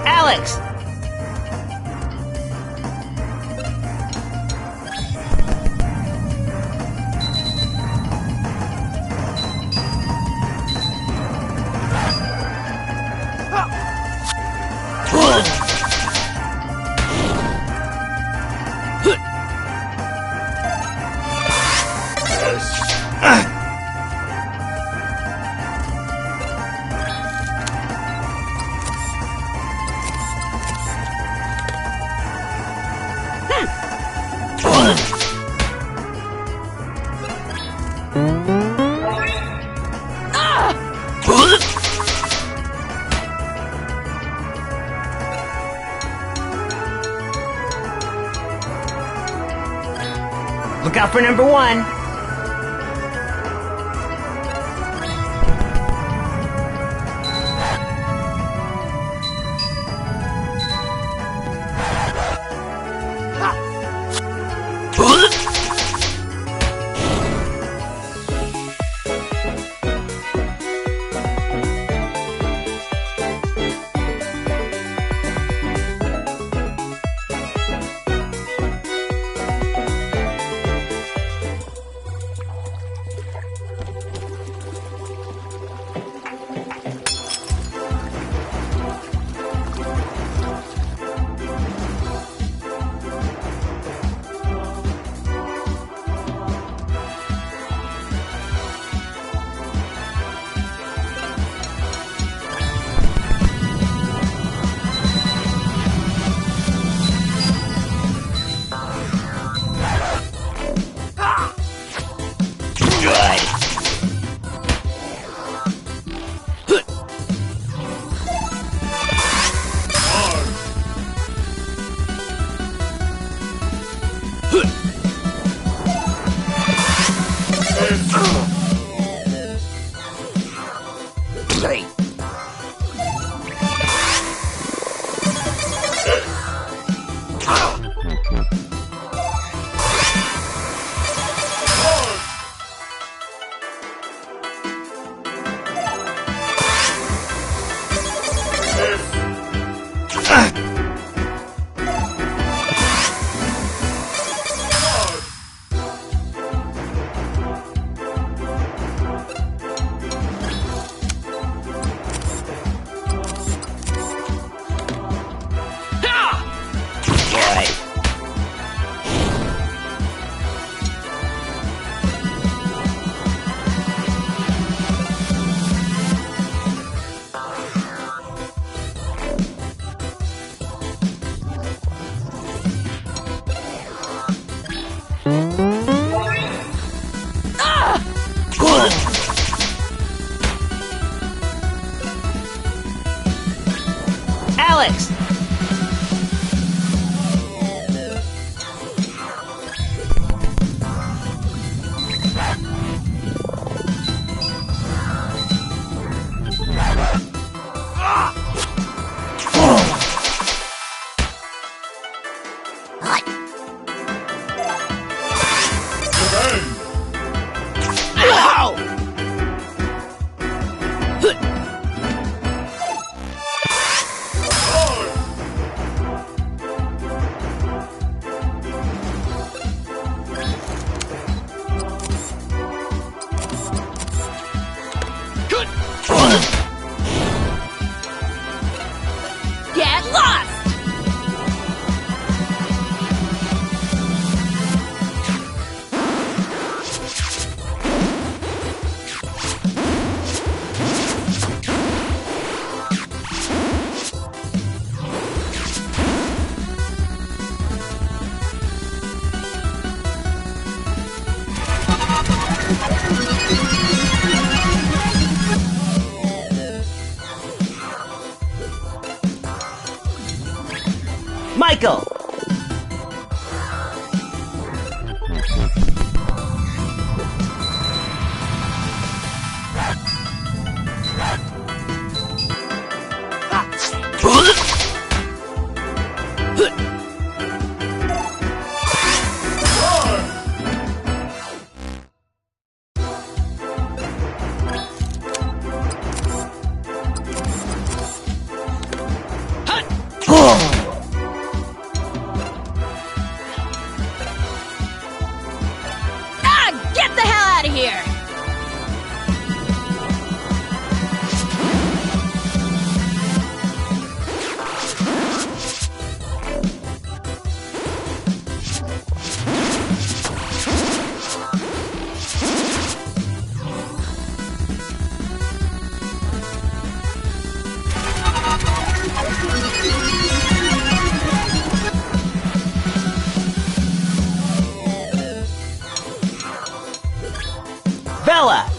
Alex! Look out for number one. Alex! Get lost! Michael! here! Bella!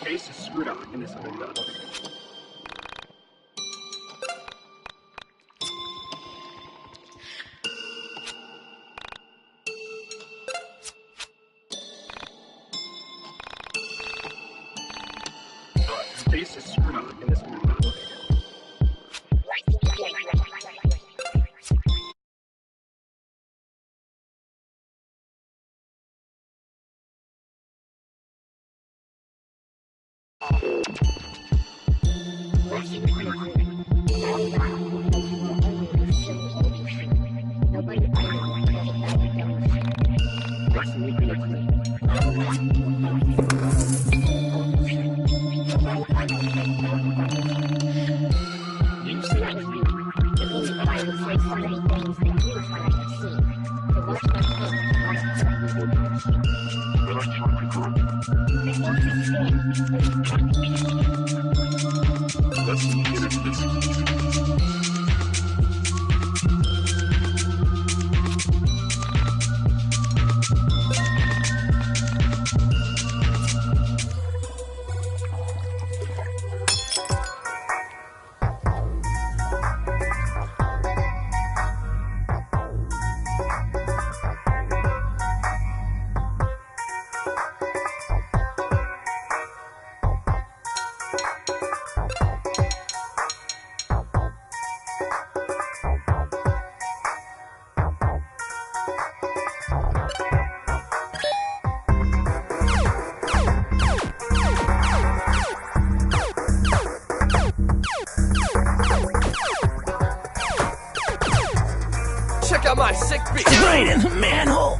The base is screwed up in this window. The base is screwed up in this window. Check out my sick beat! Right in the manhole!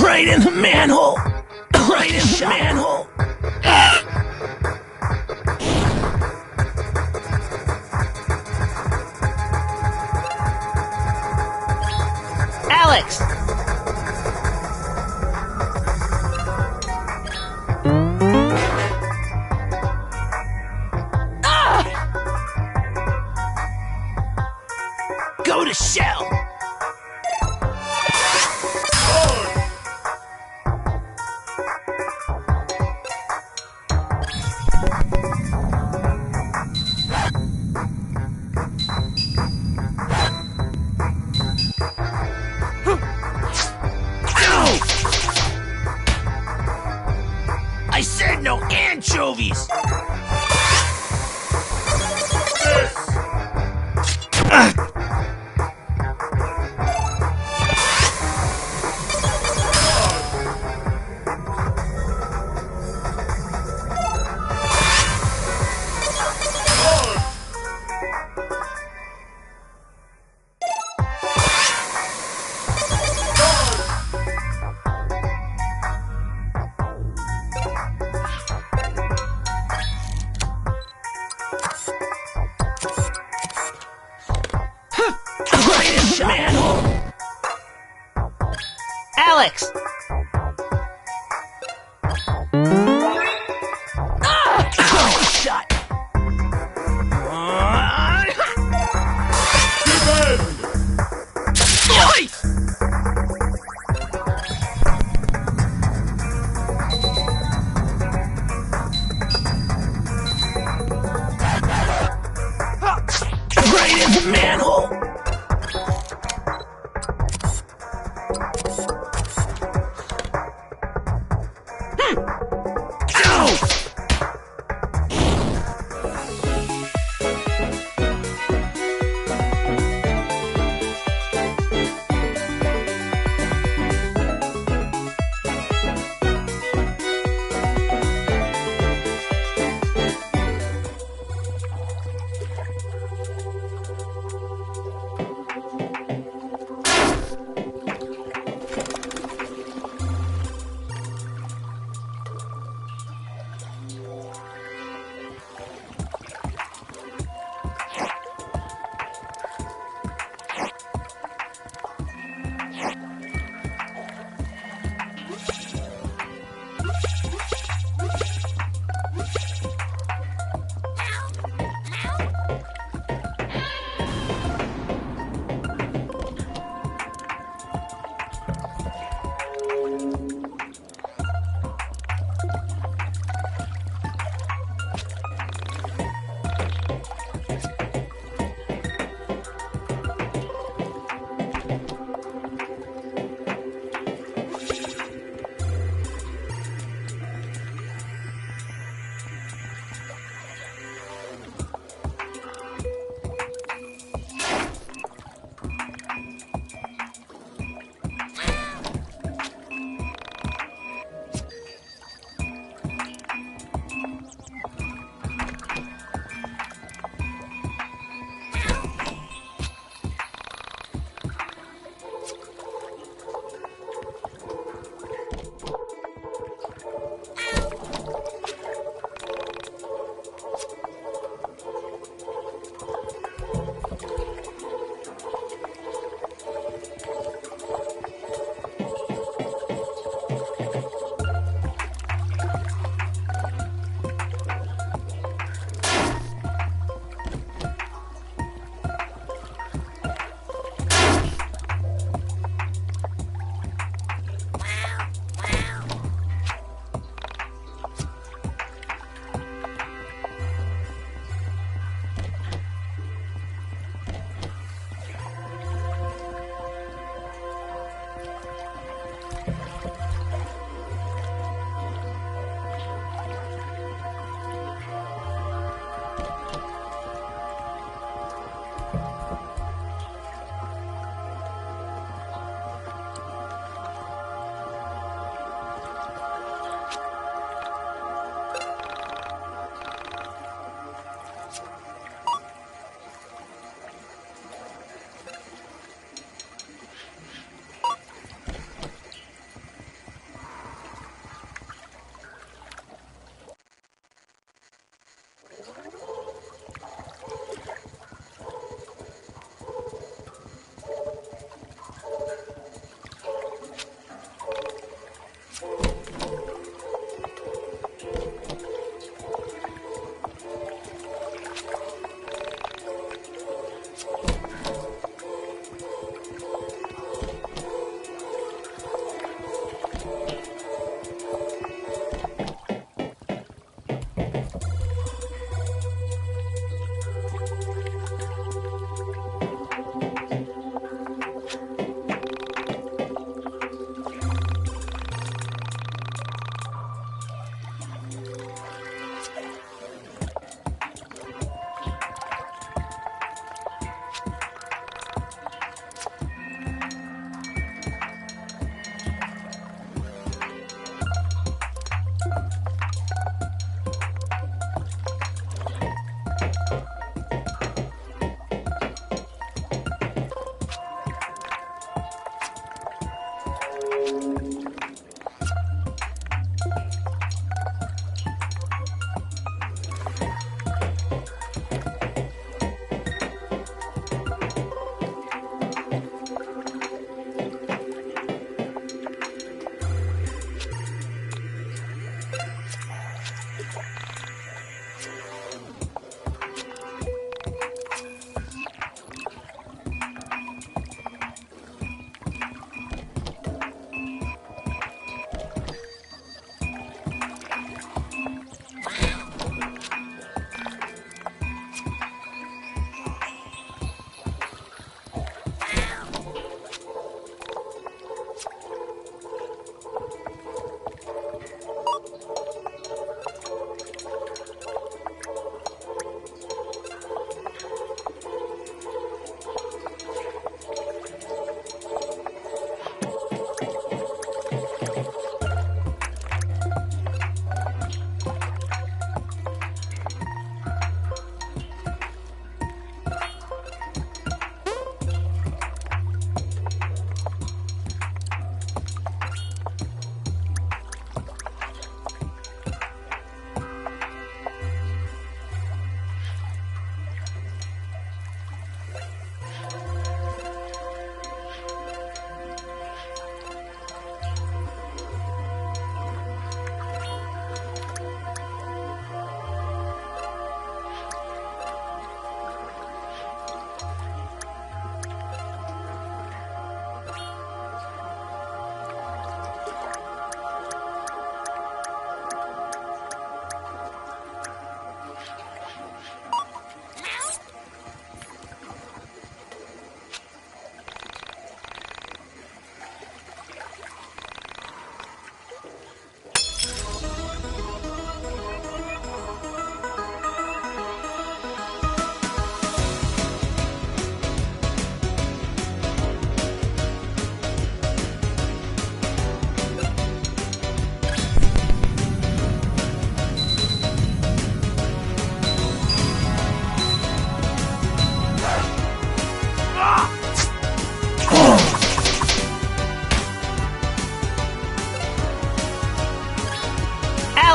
Right in the manhole! Right in the manhole! Alex! Go to shell! I said no anchovies! Manhole! Alex! Shot! Right in the manhole!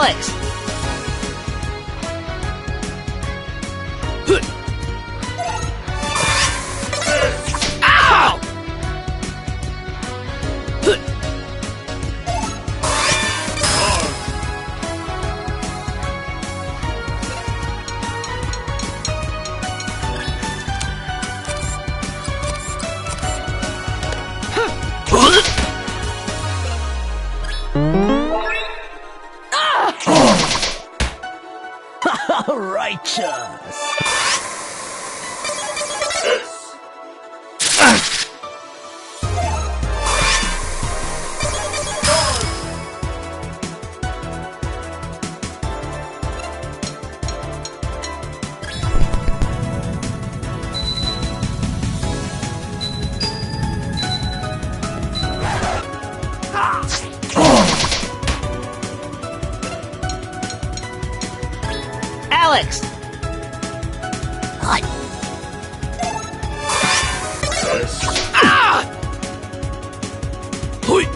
Alex! Ow! Righteous! Alex! Ah! Hui!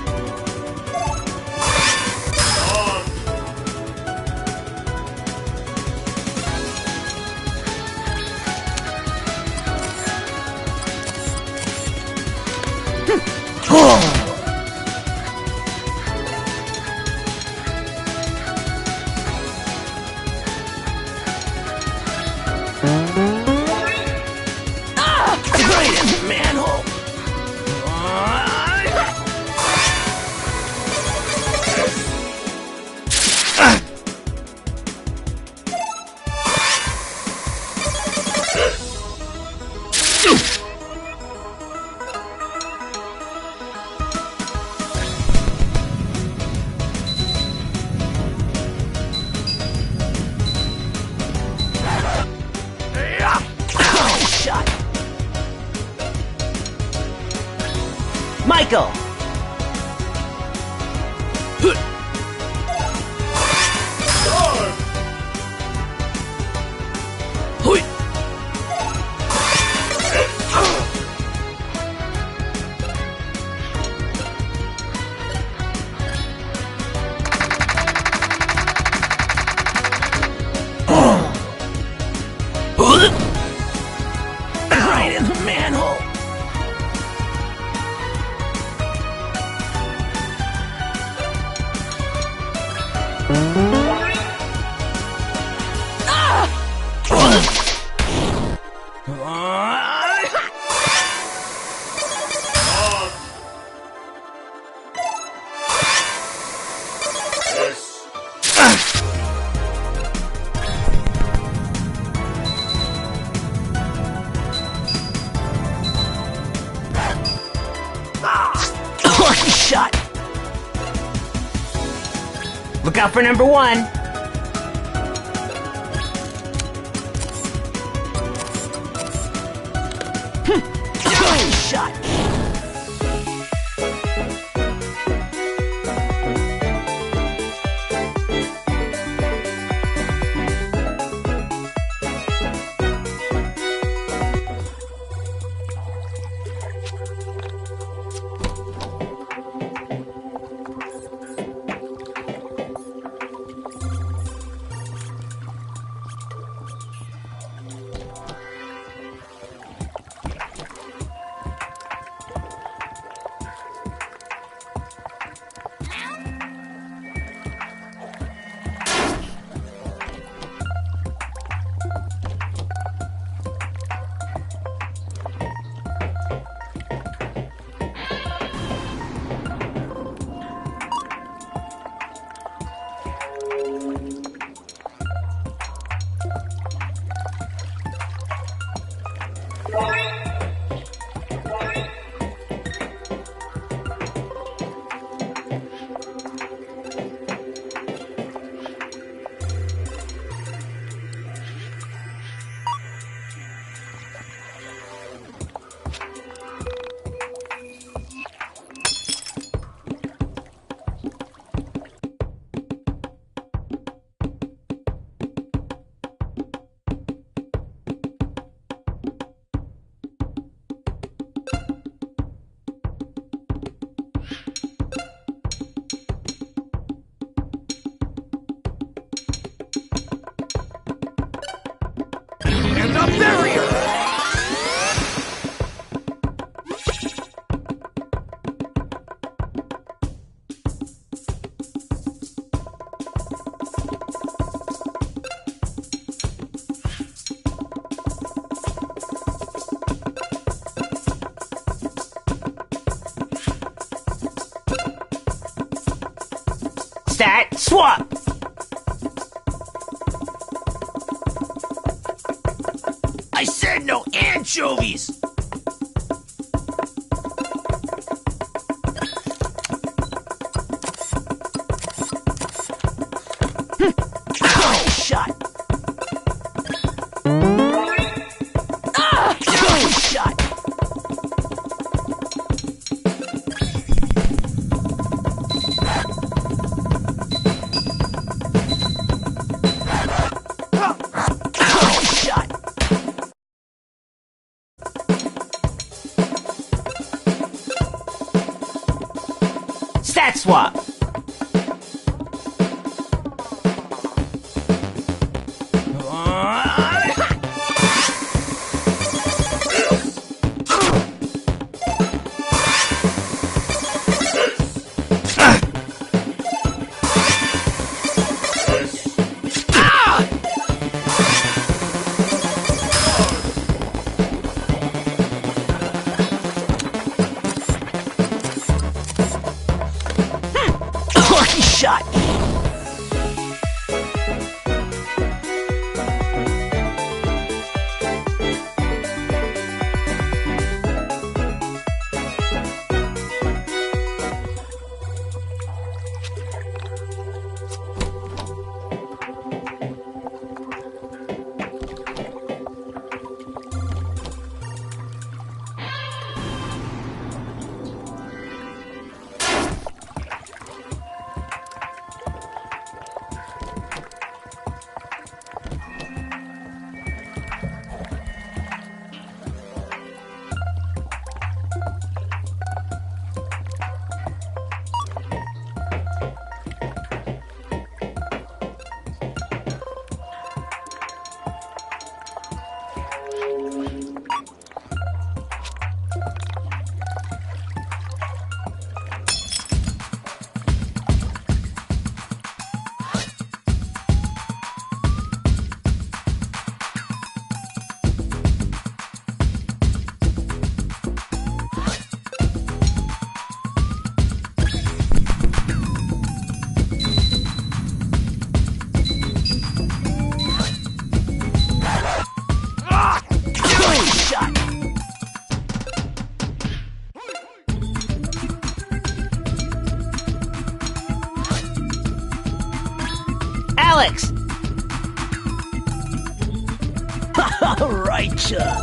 Right in the manhole! Oh, shot! Michael! Hui! Right in the manhole! Lucky shot! Look out for number one! Lucky shot! Stat swap. I said no anchovies. Shot. Shot. Shot. Stat swap. Lucky shot. Alex! Righteous!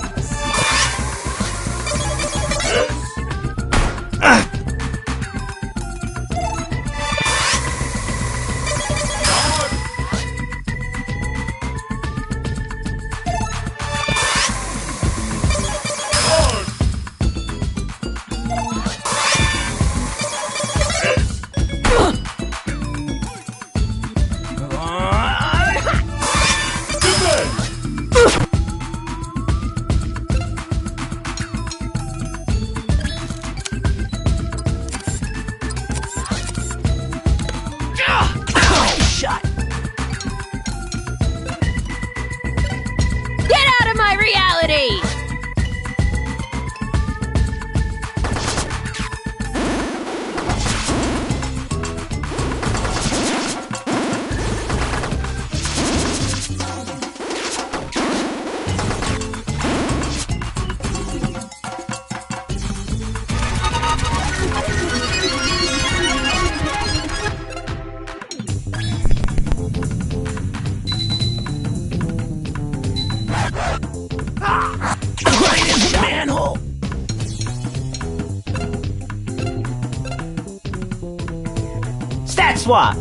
Shot! Get out of my reality! Right in the manhole! Stat swap!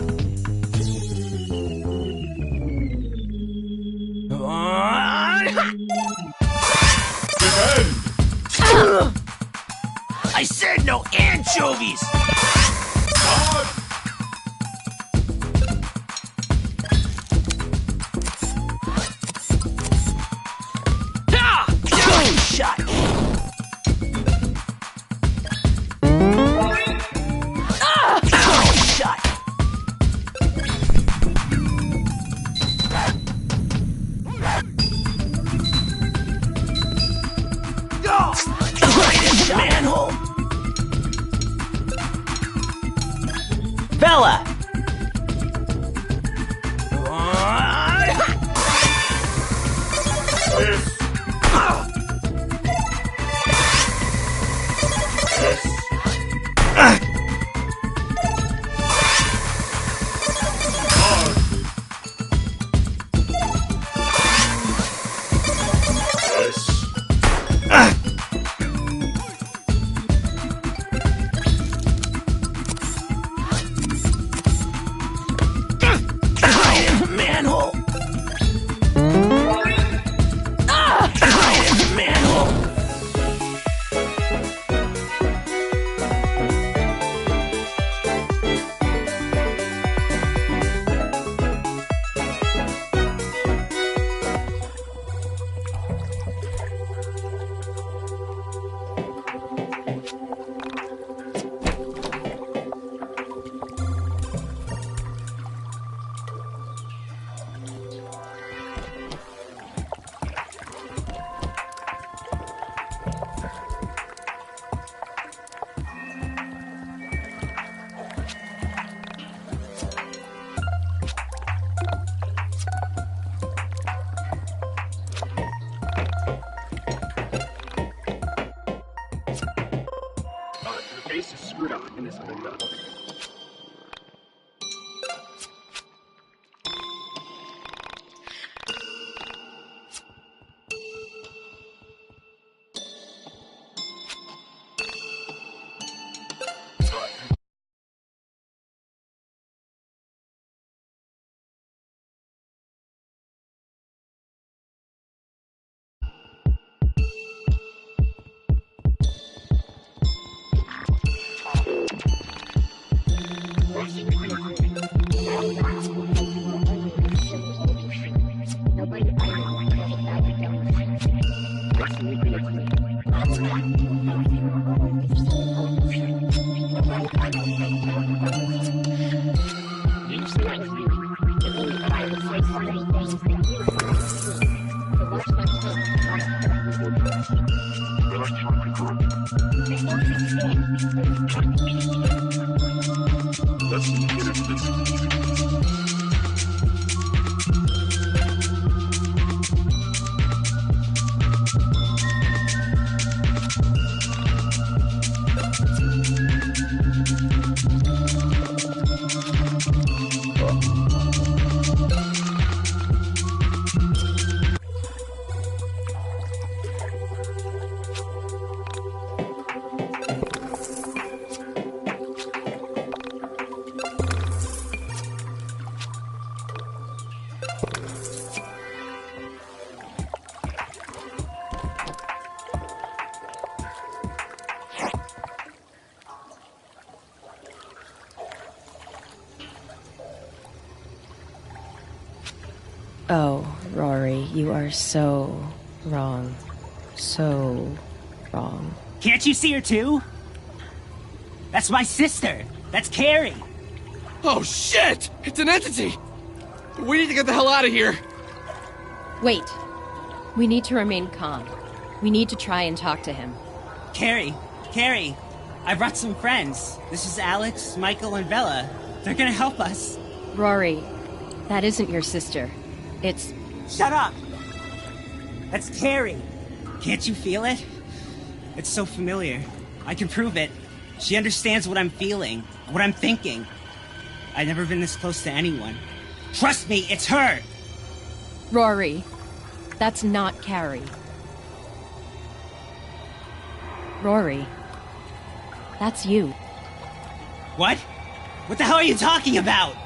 I said no anchovies! Shot! Shot! Right in the manhole! Oh, Rory, you are so wrong. So wrong. Can't you see her too? That's my sister. That's Carrie. Oh shit! It's an entity! We need to get the hell out of here! Wait. We need to remain calm. We need to try and talk to him. Carrie, I brought some friends. This is Alex, Michael, and Bella. They're gonna help us. Rory, that isn't your sister. It's... Shut up! That's Carrie. Can't you feel it? It's so familiar. I can prove it. She understands what I'm feeling, what I'm thinking. I've never been this close to anyone. Trust me, it's her! Rory, that's not Carrie. Rory, that's you. What? What the hell are you talking about?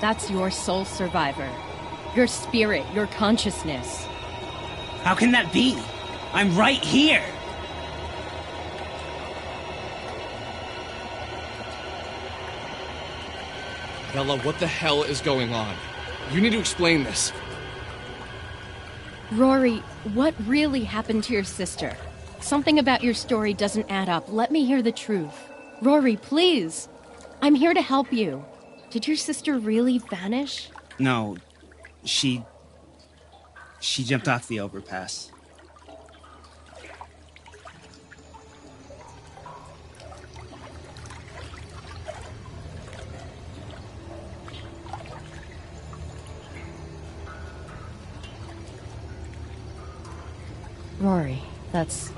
That's your soul survivor. Your spirit, your consciousness. How can that be? I'm right here! Bella, what the hell is going on? You need to explain this. Rory, what really happened to your sister? Something about your story doesn't add up. Let me hear the truth. Rory, please! I'm here to help you. Did your sister really vanish? No, she jumped off the overpass. Rory, that's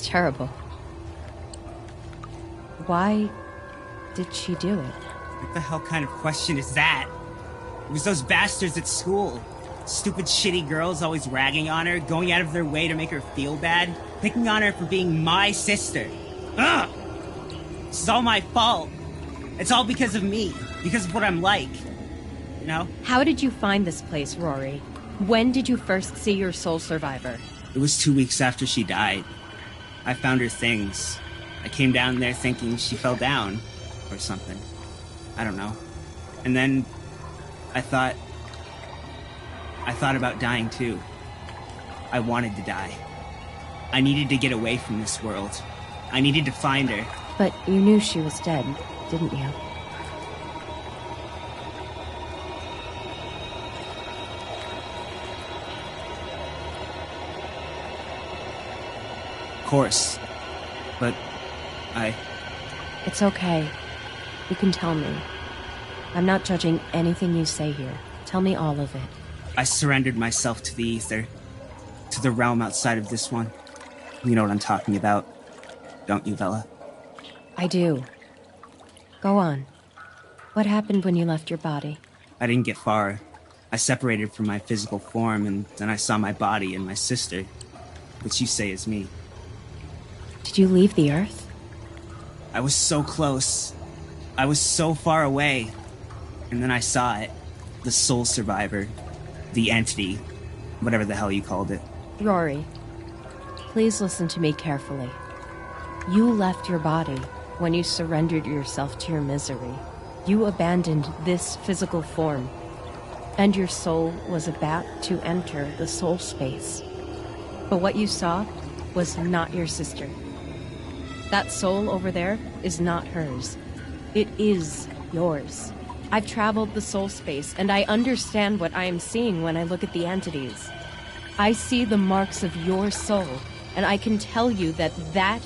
terrible. Why did she do it? What the hell kind of question is that? It was those bastards at school. Stupid, shitty girls always ragging on her, going out of their way to make her feel bad, picking on her for being my sister. Ugh! This is all my fault. It's all because of me, because of what I'm like. You know? How did you find this place, Rory? When did you first see your soul survivor? It was 2 weeks after she died. I found her things. I came down there thinking she fell down or something. I don't know. And then I thought about dying too. I wanted to die. I needed to get away from this world. I needed to find her. But you knew she was dead, didn't you? Of course. But It's okay. You can tell me. I'm not judging anything you say here. Tell me all of it. I surrendered myself to the ether. To the realm outside of this one. You know what I'm talking about. Don't you, Bella? I do. Go on. What happened when you left your body? I didn't get far. I separated from my physical form, and then I saw my body and my sister, which you say is me. Did you leave the Earth? I was so close. I was so far away. And then I saw it. The soul survivor. The entity. Whatever the hell you called it. Rory, please listen to me carefully. You left your body when you surrendered yourself to your misery. You abandoned this physical form, and your soul was about to enter the soul space. But what you saw was not your sister. That soul over there is not hers. It is yours. I've traveled the soul space, and I understand what I am seeing when I look at the entities. I see the marks of your soul, and I can tell you that that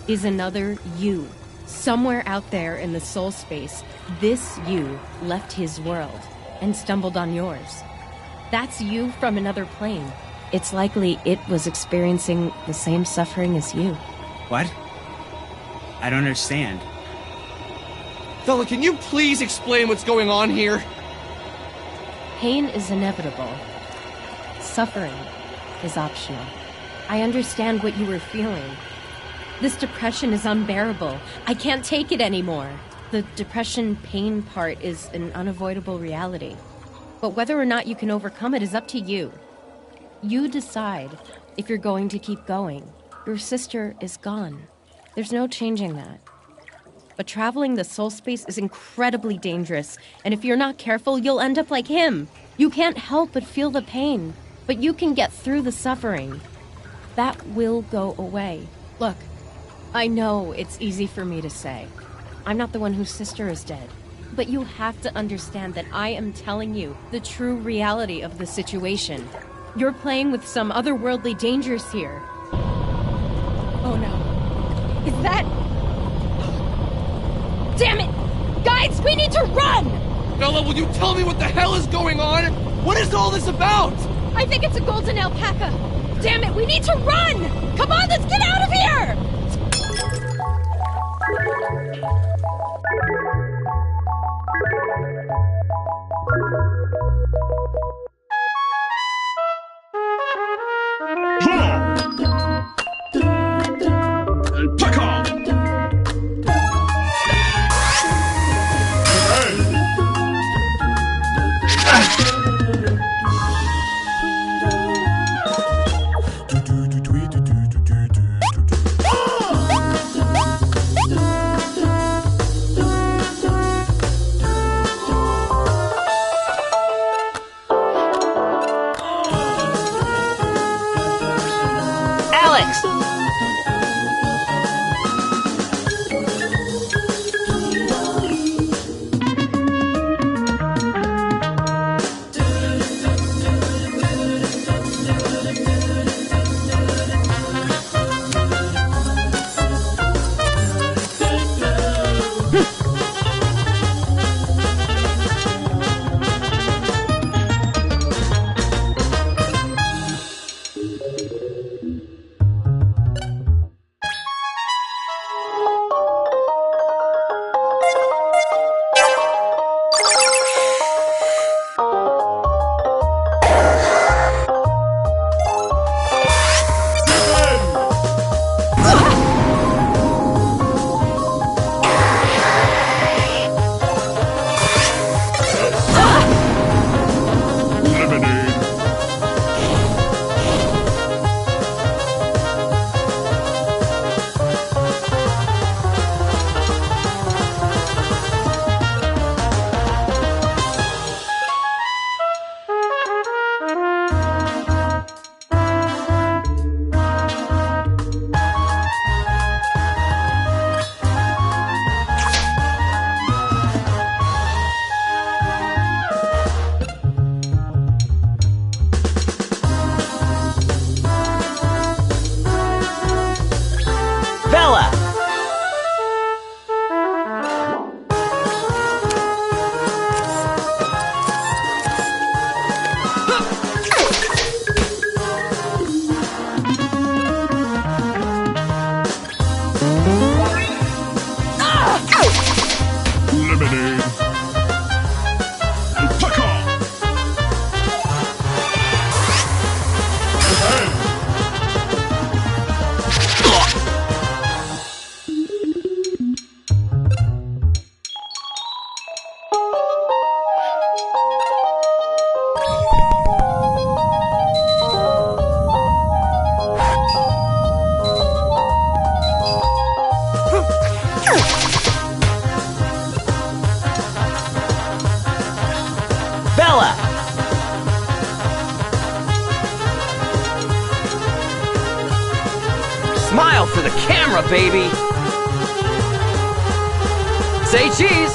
is another you. Somewhere out there in the soul space, this you left his world and stumbled on yours. That's you from another plane. It's likely it was experiencing the same suffering as you. What? I don't understand. Bella, can you please explain what's going on here? Pain is inevitable. Suffering is optional. I understand what you were feeling. This depression is unbearable. I can't take it anymore. The depression pain part is an unavoidable reality. But whether or not you can overcome it is up to you. You decide if you're going to keep going. Your sister is gone. There's no changing that. But traveling the soul space is incredibly dangerous, and if you're not careful, you'll end up like him. You can't help but feel the pain, but you can get through the suffering. That will go away. Look, I know it's easy for me to say. I'm not the one whose sister is dead. But you have to understand that I am telling you the true reality of the situation. You're playing with some otherworldly dangers here. Oh no. Is that... Damn it! Guys, we need to run! Bella, will you tell me what the hell is going on? What is all this about? I think it's a golden alpaca. Damn it, we need to run! Come on, let's get out of here! Smile for the camera, baby! Say cheese!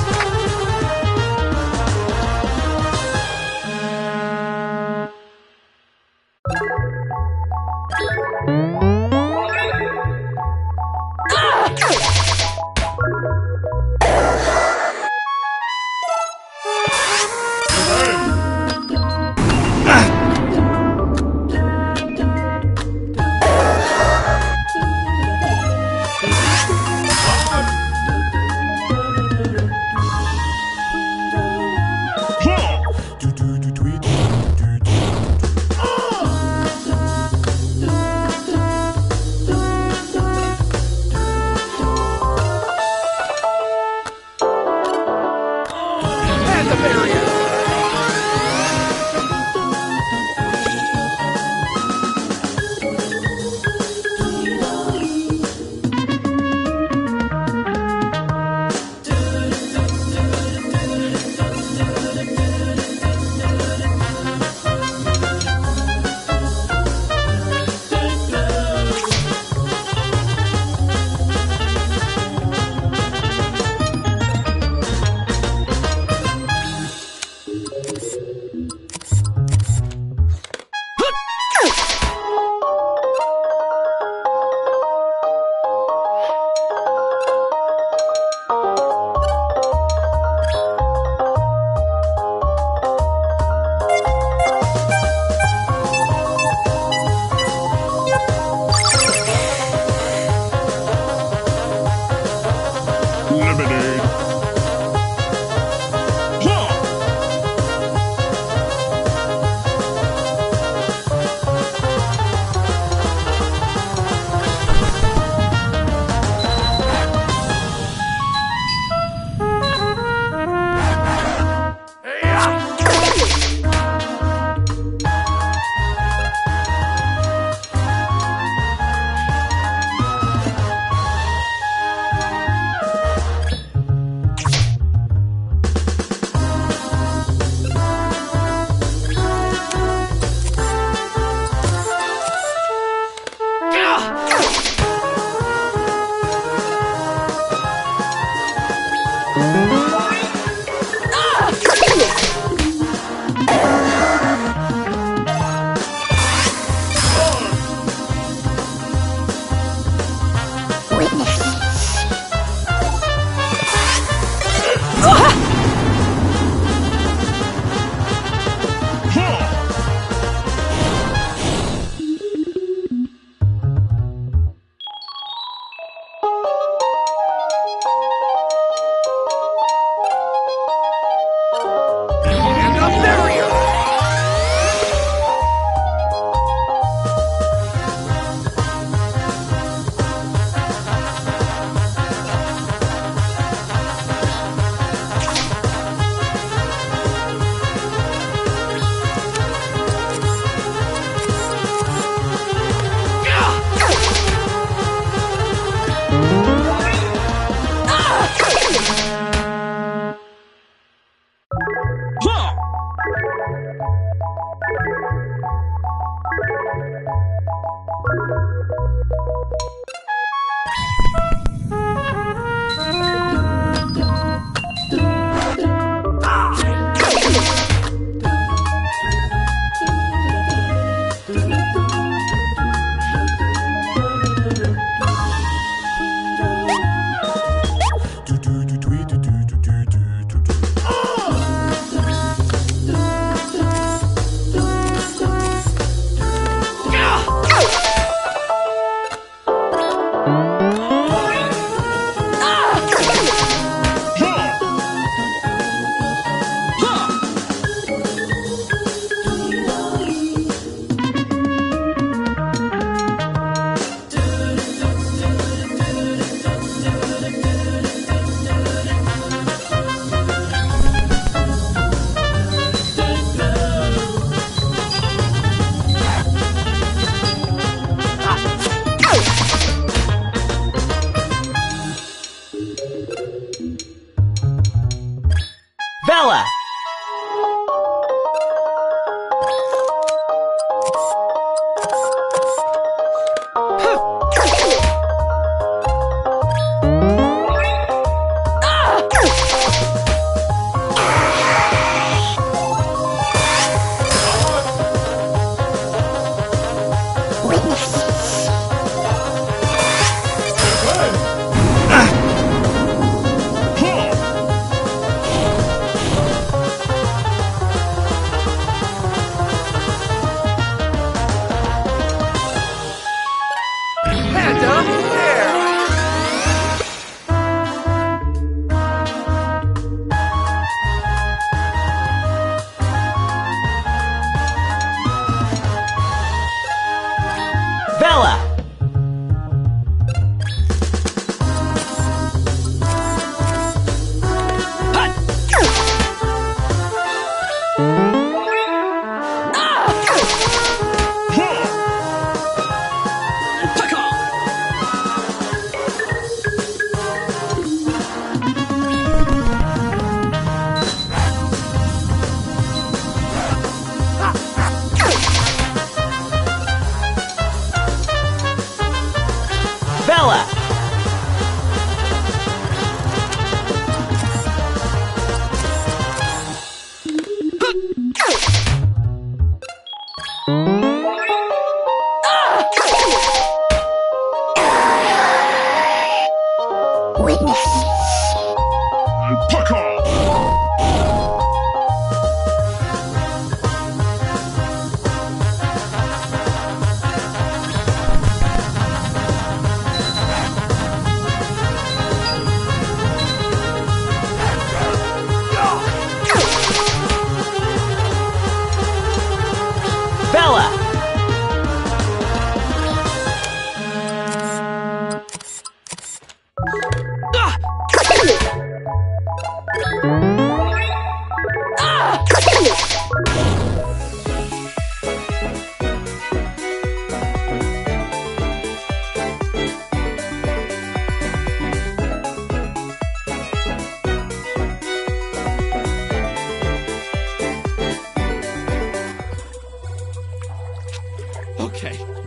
Bella!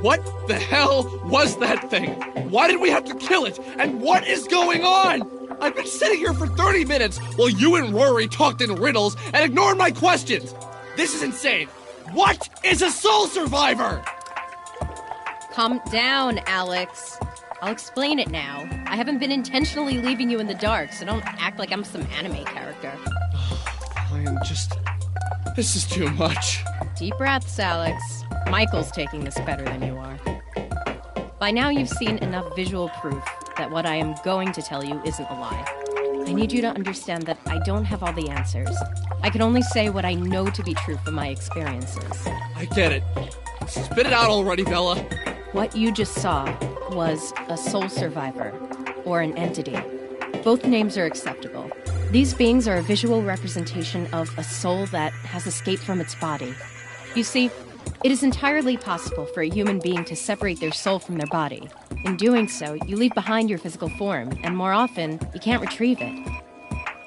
What the hell was that thing? Why did we have to kill it? And what is going on? I've been sitting here for 30 minutes while you and Rory talked in riddles and ignored my questions. This is insane. What is a soul survivor? Calm down, Alex. I'll explain it now. I haven't been intentionally leaving you in the dark, so don't act like I'm some anime character. This is too much. Deep breaths, Alex. Michael's taking this better than you are. By now you've seen enough visual proof that what I am going to tell you isn't a lie. I need you to understand that I don't have all the answers. I can only say what I know to be true from my experiences. I get it. Spit it out already, Bella. What you just saw was a soul survivor, or an entity. Both names are acceptable. These beings are a visual representation of a soul that has escaped from its body. You see, it is entirely possible for a human being to separate their soul from their body. In doing so, you leave behind your physical form, and more often, you can't retrieve it.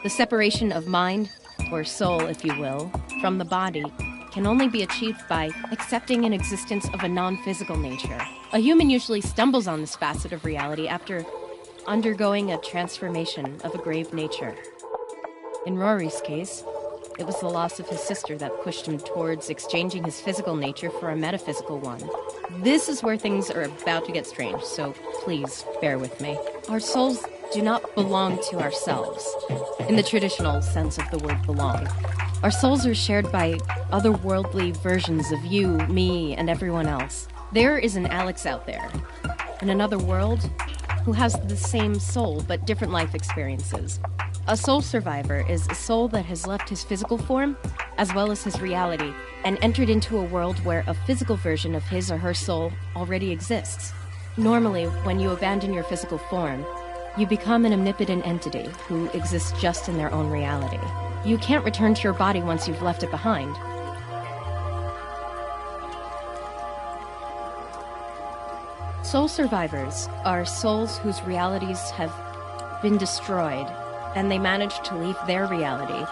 The separation of mind, or soul if you will, from the body can only be achieved by accepting an existence of a non-physical nature. A human usually stumbles on this facet of reality after undergoing a transformation of a grave nature. In Rory's case, it was the loss of his sister that pushed him towards exchanging his physical nature for a metaphysical one. This is where things are about to get strange, so please bear with me. Our souls do not belong to ourselves, in the traditional sense of the word belong. Our souls are shared by otherworldly versions of you, me, and everyone else. There is an Alex out there, in another world, who has the same soul but different life experiences. A soul survivor is a soul that has left his physical form, as well as his reality, and entered into a world where a physical version of his or her soul already exists. Normally, when you abandon your physical form, you become an omnipotent entity who exists just in their own reality. You can't return to your body once you've left it behind. Soul survivors are souls whose realities have been destroyed, and they manage to leave their reality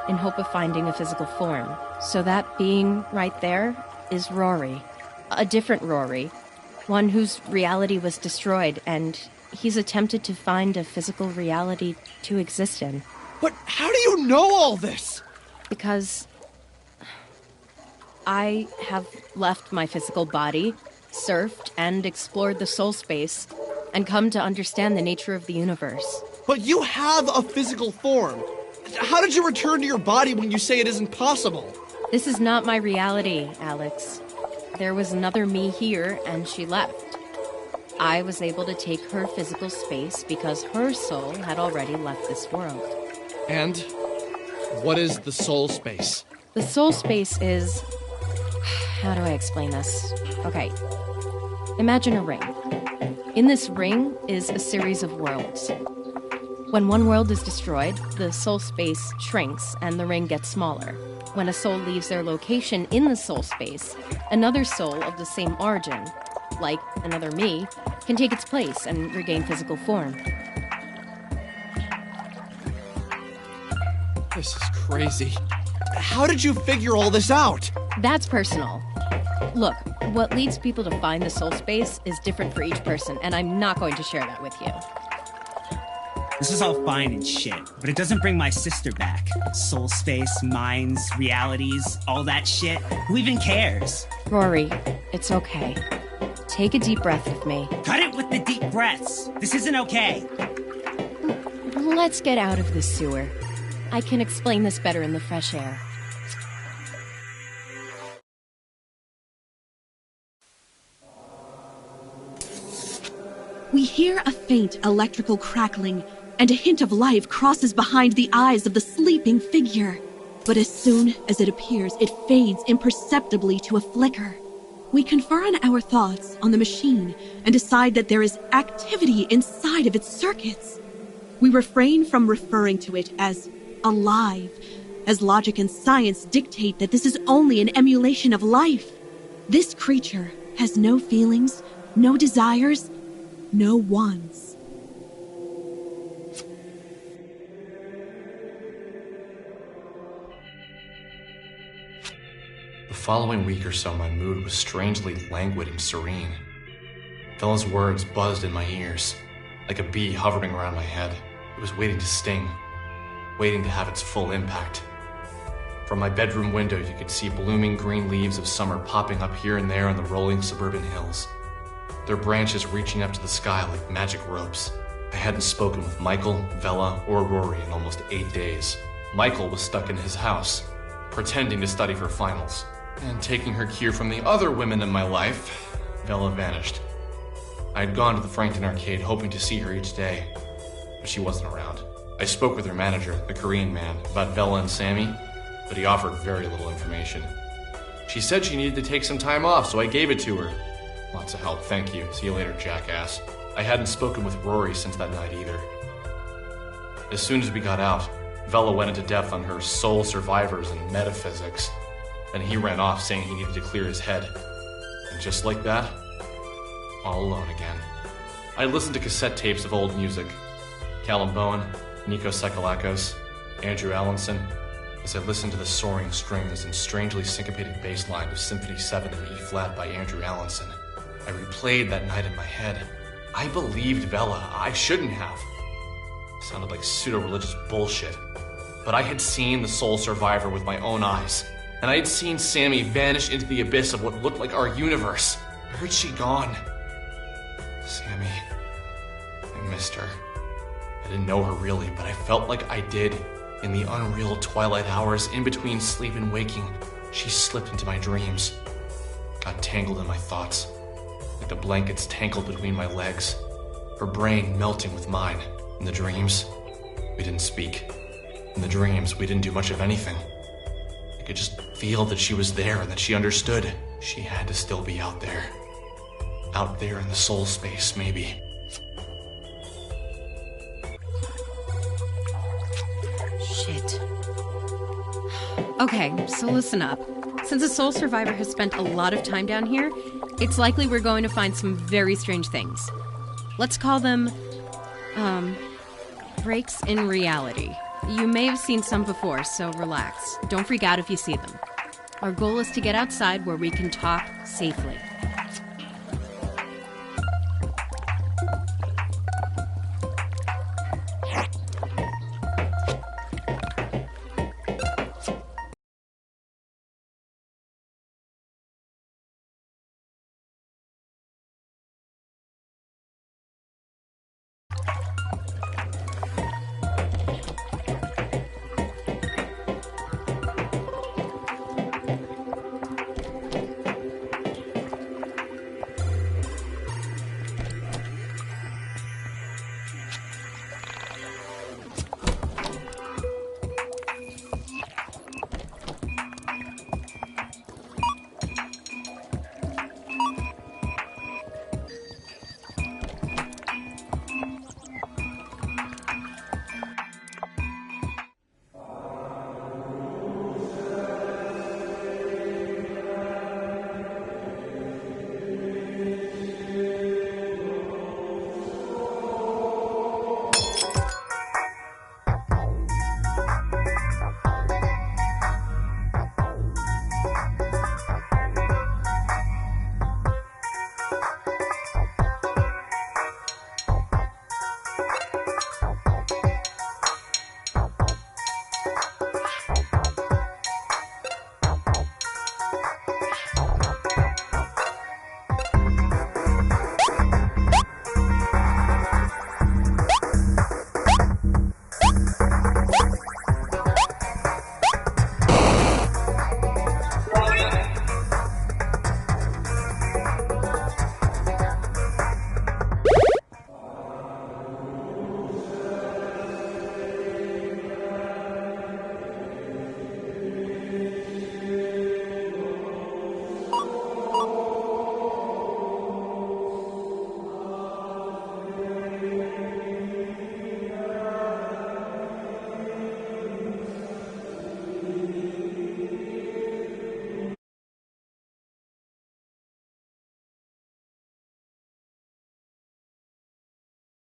in hope of finding a physical form. So that being right there is Rory. A different Rory. One whose reality was destroyed, and he's attempted to find a physical reality to exist in. But how do you know all this? Because I have left my physical body, surfed, and explored the soul space, and come to understand the nature of the universe. But you have a physical form. How did you return to your body when you say it isn't possible? This is not my reality, Alex. There was another me here, and she left. I was able to take her physical space because her soul had already left this world. And what is the soul space? The soul space is... How do I explain this? Okay. Imagine a ring. In this ring is a series of worlds. When one world is destroyed, the soul space shrinks and the ring gets smaller. When a soul leaves their location in the soul space, another soul of the same origin, like another me, can take its place and regain physical form. This is crazy. How did you figure all this out? That's personal. Look, what leads people to find the soul space is different for each person, and I'm not going to share that with you. This is all fine and shit, but it doesn't bring my sister back. Soul space, minds, realities, all that shit. Who even cares? Rory, it's okay. Take a deep breath with me. Cut it with the deep breaths. This isn't okay. Let's get out of this sewer. I can explain this better in the fresh air. We hear a faint electrical crackling, and a hint of life crosses behind the eyes of the sleeping figure. But as soon as it appears, it fades imperceptibly to a flicker. We confer on our thoughts on the machine and decide that there is activity inside of its circuits. We refrain from referring to it as alive, as logic and science dictate that this is only an emulation of life. This creature has no feelings, no desires, no wants. The following week or so, my mood was strangely languid and serene. Bella's words buzzed in my ears, like a bee hovering around my head. It was waiting to sting, waiting to have its full impact. From my bedroom window, you could see blooming green leaves of summer popping up here and there on the rolling suburban hills, their branches reaching up to the sky like magic ropes. I hadn't spoken with Michael, Bella, or Rory in almost 8 days. Michael was stuck in his house, pretending to study for finals. And taking her cue from the other women in my life, Bella vanished. I had gone to the Frankton arcade hoping to see her each day, but she wasn't around. I spoke with her manager, the Korean man, about Bella and Sammy, but he offered very little information. She said she needed to take some time off, so I gave it to her. Lots of help, thank you. See you later, jackass. I hadn't spoken with Rory since that night either. As soon as we got out, Bella went into depth on her soul survivors and metaphysics. Then he ran off saying he needed to clear his head. And just like that, all alone again. I listened to cassette tapes of old music. Callum Bowen, Nico Psycholakos, Andrew Allinson. As I listened to the soaring strings and strangely syncopated bass line of Symphony 7 in E-flat by Andrew Allinson, I replayed that night in my head. I believed Bella. I shouldn't have. It sounded like pseudo-religious bullshit. But I had seen the soul survivor with my own eyes. And I had seen Sammy vanish into the abyss of what looked like our universe. Where had she gone? Sammy. I missed her. I didn't know her really, but I felt like I did. In the unreal twilight hours in between sleep and waking, she slipped into my dreams. Got tangled in my thoughts, like the blankets tangled between my legs. Her brain melting with mine. In the dreams, we didn't speak. In the dreams, we didn't do much of anything. I could just feel that she was there and that she understood. She had to still be out there. Out there in the soul space, maybe. Shit. Okay, so listen up. Since a soul survivor has spent a lot of time down here, it's likely we're going to find some very strange things. Let's call them, breaks in reality. You may have seen some before, so relax. Don't freak out if you see them. Our goal is to get outside where we can talk safely.